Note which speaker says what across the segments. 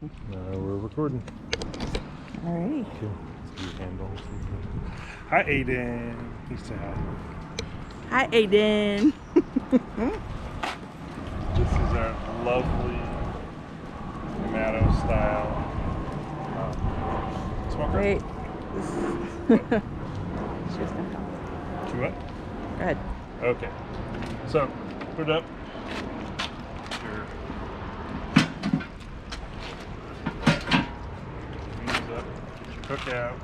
Speaker 1: We're recording.
Speaker 2: Alrighty.
Speaker 1: Okay. Let's do your handle. Hi, Aiden. Please say hi.
Speaker 2: Hi, Aiden.
Speaker 1: This is our lovely tomato style smoker.
Speaker 2: Wait. It's just not help.
Speaker 1: Too what?
Speaker 2: Go ahead.
Speaker 1: Okay. So, put it up. Your knees up. Get your cookout.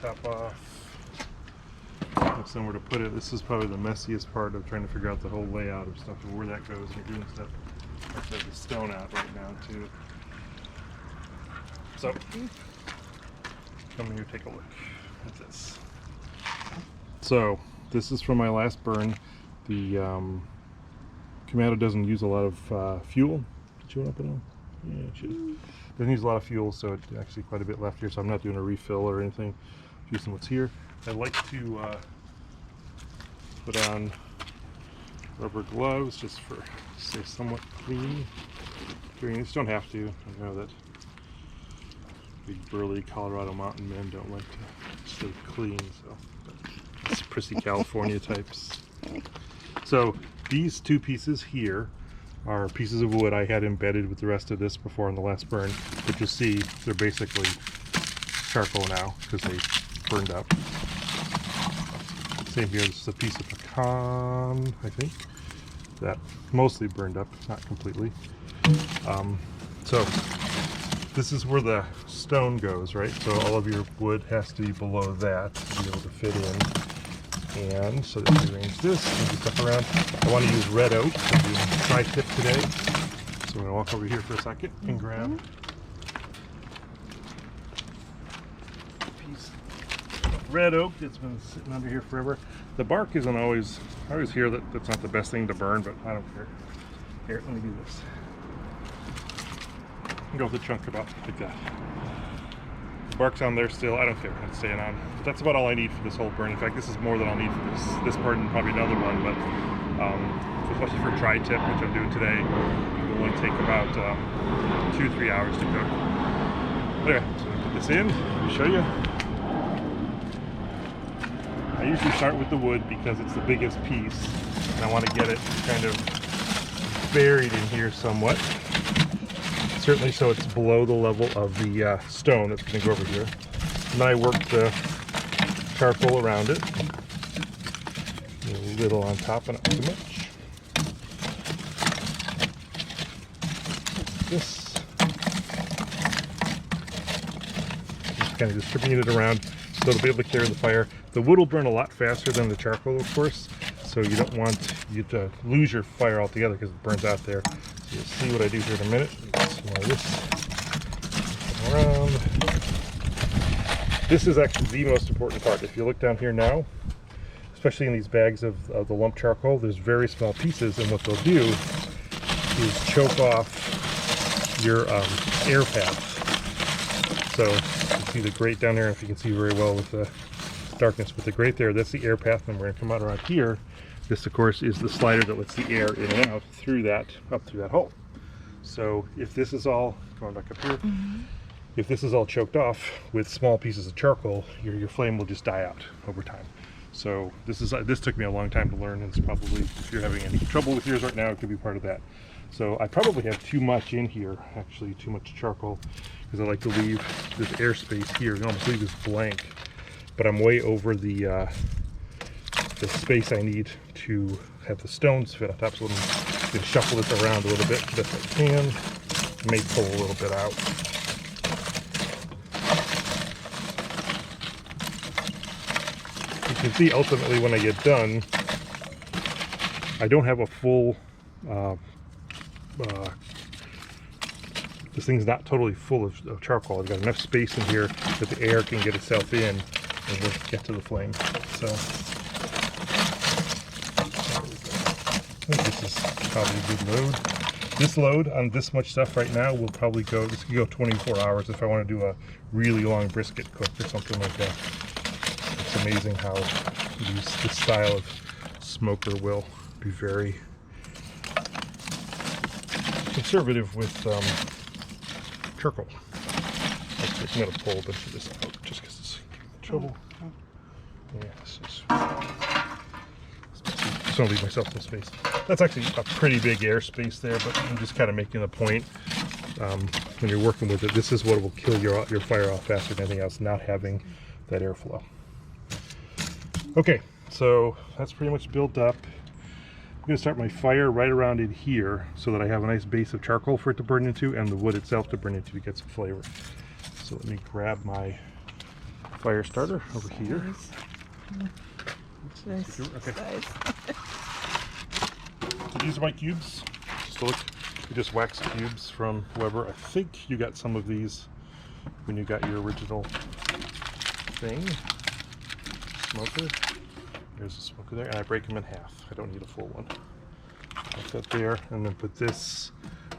Speaker 1: Top off. That's somewhere to put it. This is probably the messiest part of trying to figure out the whole layout of stuff and where that goes and doing stuff. I have to have the stone out right now too. So, come here, take a look at this. So, this is from my last burn. The Kamado doesn't use a lot of fuel. Did you want to put on? Yeah, it should. Doesn't use a lot of fuel, so it's actually quite a bit left here. So I'm not doing a refill or anything. Using what's here. I like to put on rubber gloves just for stay somewhat clean. You just don't have to. I know that big burly Colorado mountain men don't like to stay clean, so it's prissy California types. So these two pieces here are pieces of wood I had embedded with the rest of this before in the last burn, but you'll see they're basically charcoal now because they burned up. Same here, this is a piece of pecan, I think, that mostly burned up, not completely. So this is where the stone goes, right? So all of your wood has to be below that to be able to fit in. And so that we arrange this, move stuff around. I want to use red oak, so I'm doing tri-tip today. So I'm going to walk over here for a second and grab a piece of red oak that's been sitting under here forever. The bark isn't always, I always hear that that's not the best thing to burn, but I don't care. Here, let me do this. Go with the chunk about like that. The bark's on there still, I don't care, it's staying on. But that's about all I need for this whole burn. In fact, this is more than I'll need for this burn and probably another one, but especially for tri-tip, which I'm doing today, it will only take about 2-3 hours to cook. Okay, so I'm gonna put this in, let me show you. I usually start with the wood because it's the biggest piece, and I want to get it kind of buried in here somewhat. Certainly so it's below the level of the stone that's going to go over here. And then I work the charcoal around it. A little on top and not too much. This. Just kind of distributing it around so it'll be able to carry the fire. The wood will burn a lot faster than the charcoal, of course, so you don't want you to lose your fire altogether because it burns out there. So you'll see what I do here in a minute. This around. This is actually the most important part. If you look down here now, especially in these bags of the lump charcoal, there's very small pieces, and what they'll do is choke off your air path. So you can see the grate down there, if you can see very well with the darkness, with the grate there, that's the air path, and we're going to come out around here. This, of course, is the slider that lets the air in and out through that, up through that hole. So if this is all, going back up here, if this is all choked off with small pieces of charcoal, your flame will just die out over time. So this took me a long time to learn, and it's probably, if you're having any trouble with yours right now, it could be part of that. So I probably have too much in here, actually too much charcoal, because I like to leave this airspace here, and almost leave this blank. But I'm way over the space I need to have the stones fit on top, so I'm going to shuffle this around a little bit best I can. May pull a little bit out. You can see ultimately when I get done, I don't have a full, this thing's not totally full of charcoal. I've got enough space in here that the air can get itself in and we'll get to the flame. So I think this is probably a good load. This load on this much stuff right now will probably go, this could go 24 hours if I want to do a really long brisket cook or something like that. It's amazing how this style of smoker will be very conservative with charcoal. Actually, I'm going to pull a bunch of this out just because it's trouble. Yeah, this is. Just want to leave myself some space. That's actually a pretty big airspace there, but I'm just kind of making the point when you're working with it. This is what will kill your fire off faster than anything else, not having that airflow. Okay, so that's pretty much built up. I'm going to start my fire right around in here so that I have a nice base of charcoal for it to burn into and the wood itself to burn into to get some flavor. So let me grab my fire starter over here.
Speaker 2: Nice.
Speaker 1: Okay.
Speaker 2: Nice.
Speaker 1: So these are my cubes. Just look, you just wax cubes from whoever. I think you got some of these when you got your original thing. Smoker. There's a smoker there, and I break them in half. I don't need a full one. Put that there, and then put this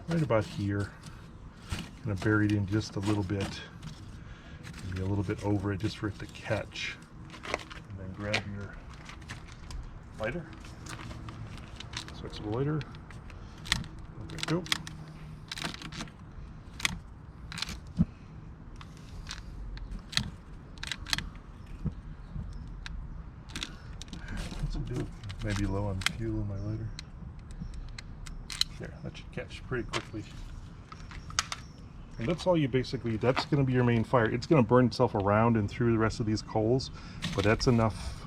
Speaker 1: right about here. Kind of buried in just a little bit. Maybe a little bit over it just for it to catch. And then grab your lighter. Switch the lighter. There we go. What's it do? Maybe low on fuel in my lighter. There, that should catch pretty quickly. And that's all you basically, that's going to be your main fire. It's going to burn itself around and through the rest of these coals, but that's enough.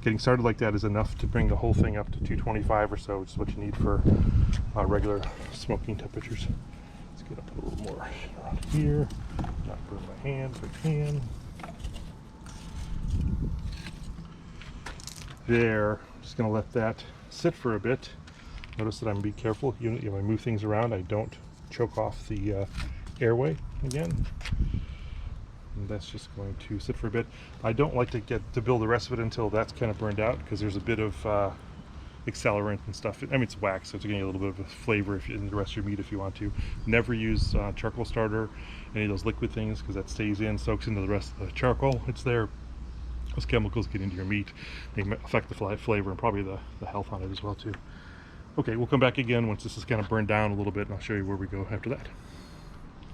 Speaker 1: Getting started like that is enough to bring the whole thing up to 225 or so, which is what you need for regular smoking temperatures. Let's get up a little more around here, not burn my hand if I can. There, just going to let that sit for a bit. Notice that I'm going to be careful. You know, when I move things around, I don't choke off the airway again. And that's just going to sit for a bit. I don't like to get to build the rest of it until that's kind of burned out, because there's a bit of accelerant and stuff. I mean, it's wax, so it's getting a little bit of a flavor in the rest of your meat if you want to. Never use charcoal starter, any of those liquid things, because that stays in, soaks into the rest of the charcoal. It's there. Those chemicals get into your meat. They affect the flavor and probably the health on it as well too. Okay, we'll come back again once this is kind of burned down a little bit, and I'll show you where we go after that.